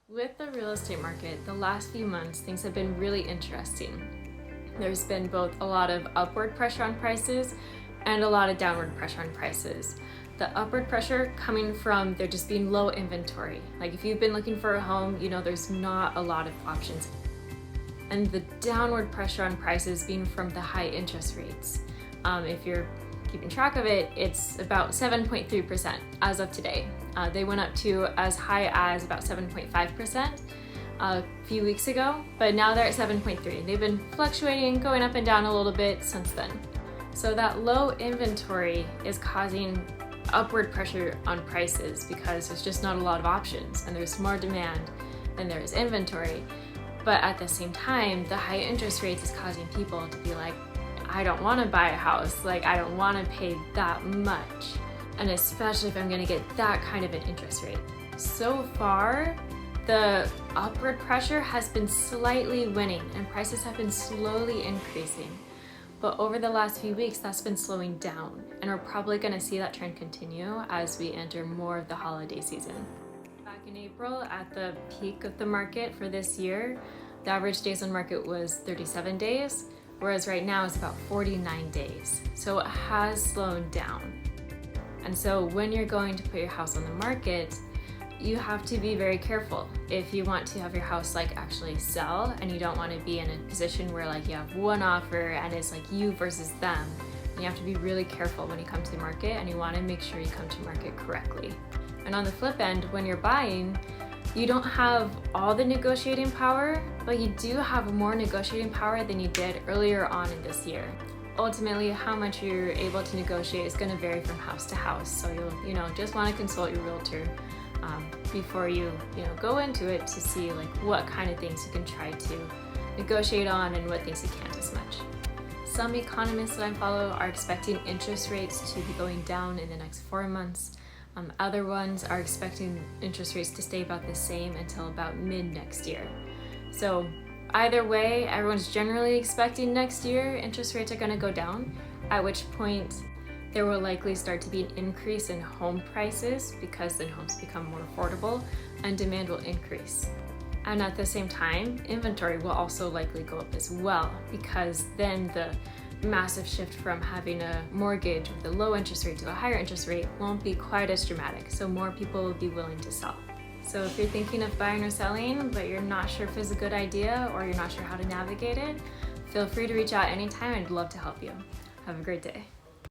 With the real estate market, the last few months, things have been really interesting. There's been both a lot of upward pressure on prices and a lot of downward pressure on prices. The upward pressure coming from there just being low inventory. Like if you've been looking for a home, you know there's not a lot of options. And the downward pressure on prices being from the high interest rates. If you're keeping track of it, it's about 7.3% as of today. They went up to as high as about 7.5% a few weeks ago, but now they're at 7.3. They've been fluctuating, going up and down a little bit since then. So that low inventory is causing upward pressure on prices because there's just not a lot of options and there's more demand than there is inventory. But at the same time, the high interest rates is causing people to be like, I don't want to buy a house, like I don't want to pay that much. And especially if I'm going to get that kind of an interest rate. So far, the upward pressure has been slightly winning and prices have been slowly increasing. But over the last few weeks, that's been slowing down. And we're probably going to see that trend continue as we enter more of the holiday season. Back in April, at the peak of the market for this year, the average days on market was 37 days, whereas right now it's about 49 days. So it has slowed down. And so when you're going to put your house on the market, you have to be very careful. If you want to have your house like actually sell and you don't want to be in a position where like you have one offer and it's like you versus them, you have to be really careful when you come to the market and you want to make sure you come to market correctly. And on the flip end, when you're buying, you don't have all the negotiating power, but you do have more negotiating power than you did earlier on in this year. Ultimately, how much you're able to negotiate is going to vary from house to house. So you'll, just want to consult your realtor before you go into it to see like what kind of things you can try to negotiate on and what things you can't as much. Some economists that I follow are expecting interest rates to be going down in the next 4 months. Other ones are expecting interest rates to stay about the same until about mid next year. So either way, everyone's generally expecting next year interest rates are going to go down, at which point there will likely start to be an increase in home prices because then homes become more affordable and demand will increase. And at the same time, inventory will also likely go up as well because then the massive shift from having a mortgage with a low interest rate to a higher interest rate won't be quite as dramatic, so more people will be willing to sell. So if you're thinking of buying or selling, but you're not sure if it's a good idea or you're not sure how to navigate it, feel free to reach out anytime. I'd love to help you. Have a great day.